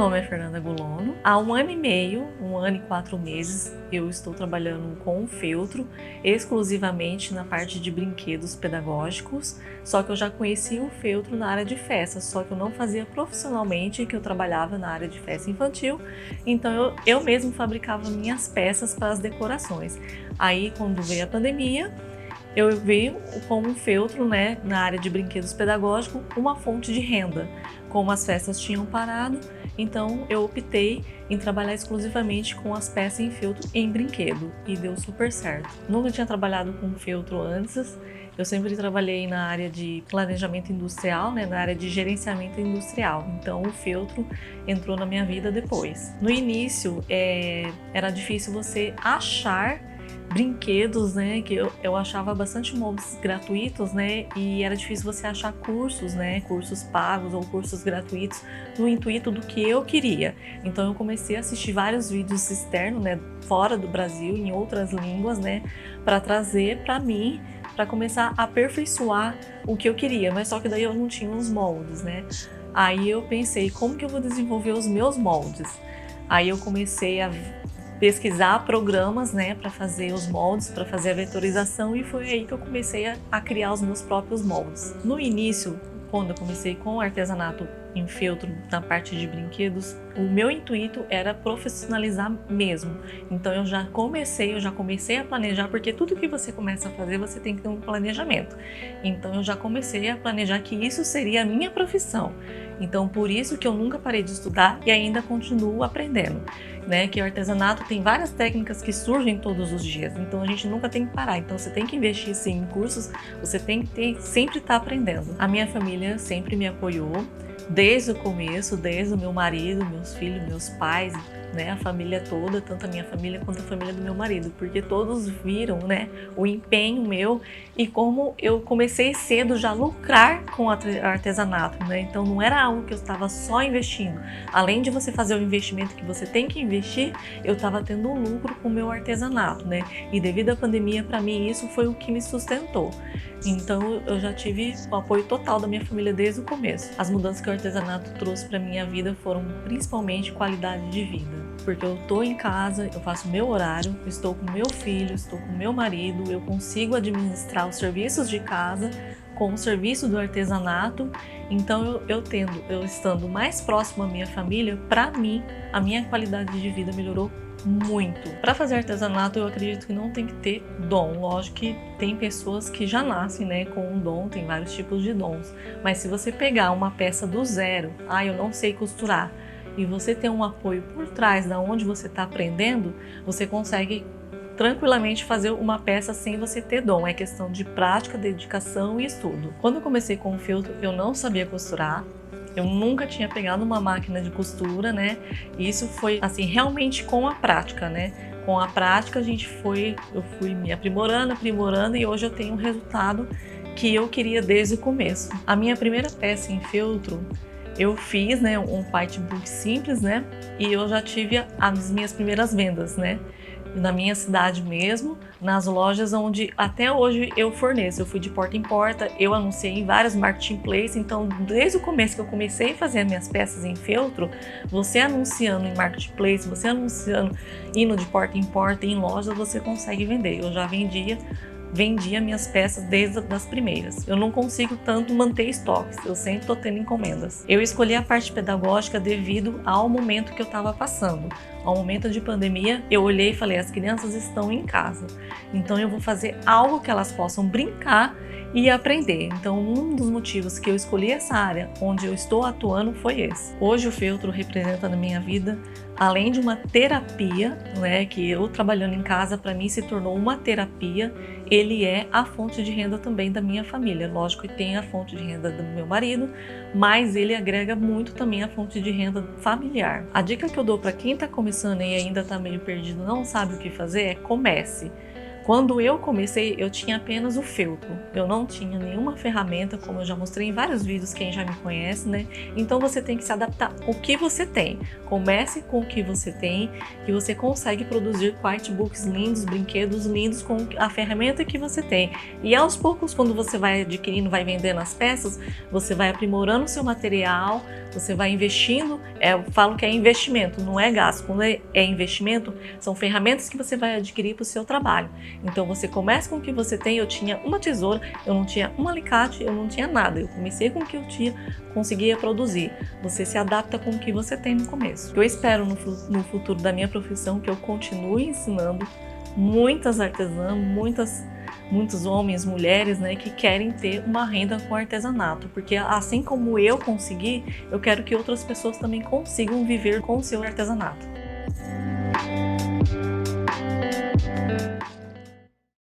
nome é Fernanda Gulono. Há 1 ano e meio, 1 ano e 4 meses, eu estou trabalhando com o feltro, exclusivamente na parte de brinquedos pedagógicos, só que eu já conhecia o feltro na área de festa, só que eu não fazia profissionalmente, que eu trabalhava na área de festa infantil, então eu mesmo fabricava minhas peças para as decorações. Aí, quando veio a pandemia, eu vi como um feltro, né, na área de brinquedos pedagógicos, uma fonte de renda. Como as festas tinham parado, então eu optei em trabalhar exclusivamente com as peças em feltro em brinquedo e deu super certo. Nunca tinha trabalhado com feltro antes, eu sempre trabalhei na área de planejamento industrial, né, na área de gerenciamento industrial, então o feltro entrou na minha vida depois. No início era difícil você achar brinquedos, né, que eu achava bastante moldes gratuitos, né, e era difícil você achar cursos, né, cursos pagos ou cursos gratuitos no intuito do que eu queria. Então eu comecei a assistir vários vídeos externos, né, fora do Brasil, em outras línguas, né, para trazer para mim, para começar a aperfeiçoar o que eu queria, mas só que daí eu não tinha os moldes, né. Aí eu pensei, como que eu vou desenvolver os meus moldes? Aí eu comecei a pesquisar programas, né, para fazer os moldes, para fazer a vetorização, e foi aí que eu comecei a criar os meus próprios moldes. No início, quando eu comecei com o artesanato em feltro na parte de brinquedos, o meu intuito era profissionalizar mesmo. Então eu já comecei a planejar, porque tudo que você começa a fazer, você tem que ter um planejamento. Então eu já comecei a planejar que isso seria a minha profissão. Então por isso que eu nunca parei de estudar e ainda continuo aprendendo, né? Que o artesanato tem várias técnicas que surgem todos os dias, então a gente nunca tem que parar. Então você tem que investir sim em cursos, você tem que sempre estar aprendendo. A minha família sempre me apoiou, desde o começo, desde o meu marido, meus filhos, meus pais, né, a família toda, tanto a minha família quanto a família do meu marido, porque todos viram, né, o empenho meu e como eu comecei cedo já a lucrar com o artesanato, né, então não era algo que eu estava só investindo, além de você fazer o investimento que você tem que investir, eu estava tendo um lucro com o meu artesanato, né, e devido à pandemia, para mim isso foi o que me sustentou. Então eu já tive o apoio total da minha família desde o começo. As mudanças que o artesanato trouxe para minha vida foram principalmente qualidade de vida, porque eu estou em casa, eu faço meu horário, estou com meu filho, estou com meu marido, eu consigo administrar os serviços de casa com o serviço do artesanato, então eu estando mais próximo à minha família, para mim, a minha qualidade de vida melhorou muito. Para fazer artesanato, eu acredito que não tem que ter dom. Lógico que tem pessoas que já nascem, né, com um dom, tem vários tipos de dons. Mas se você pegar uma peça do zero, eu não sei costurar, e você tem um apoio por trás da onde você está aprendendo, você consegue tranquilamente fazer uma peça sem você ter dom. É questão de prática, dedicação e estudo. Quando eu comecei com o feltro, eu não sabia costurar. Eu nunca tinha pegado uma máquina de costura, né? E isso foi assim realmente com a prática, né? Com a prática eu fui me aprimorando e hoje eu tenho um resultado que eu queria desde o começo. A minha primeira peça em feltro eu fiz, né, um white book simples, né? E eu já tive as minhas primeiras vendas, né? Na minha cidade mesmo, nas lojas onde até hoje eu forneço. Eu fui de porta em porta, eu anunciei em vários marketplaces, então desde o começo que eu comecei a fazer as minhas peças em feltro, você anunciando em marketplace, você anunciando, indo de porta em porta, em lojas, você consegue vender. Eu já vendia minhas peças desde as primeiras. Eu não consigo tanto manter estoques, eu sempre estou tendo encomendas. Eu escolhi a parte pedagógica devido ao momento que eu estava passando. Ao momento de pandemia, eu olhei e falei, as crianças estão em casa, então eu vou fazer algo que elas possam brincar e aprender. Então um dos motivos que eu escolhi essa área onde eu estou atuando foi esse. Hoje o feltro representa na minha vida, além de uma terapia, né, que eu trabalhando em casa para mim se tornou uma terapia, ele é a fonte de renda também da minha família. Lógico que tem a fonte de renda do meu marido, mas ele agrega muito também a fonte de renda familiar. A dica que eu dou para quem está começando e ainda está meio perdido, não sabe o que fazer, é comece. Quando eu comecei, eu tinha apenas o feltro. Eu não tinha nenhuma ferramenta, como eu já mostrei em vários vídeos, quem já me conhece, né? Então você tem que se adaptar ao que você tem. Comece com o que você tem, que você consegue produzir artbooks lindos, brinquedos lindos com a ferramenta que você tem. E aos poucos, quando você vai adquirindo, vai vendendo as peças, você vai aprimorando o seu material, você vai investindo. Eu falo que é investimento, não é gasto. Quando é investimento, são ferramentas que você vai adquirir para o seu trabalho. Então você começa com o que você tem. Eu tinha uma tesoura, eu não tinha um alicate, eu não tinha nada. Eu comecei com o que eu tinha, conseguia produzir. Você se adapta com o que você tem no começo. Eu espero no futuro da minha profissão que eu continue ensinando muitas artesãs, muitos homens, mulheres, né, que querem ter uma renda com artesanato, porque assim como eu consegui, eu quero que outras pessoas também consigam viver com o seu artesanato.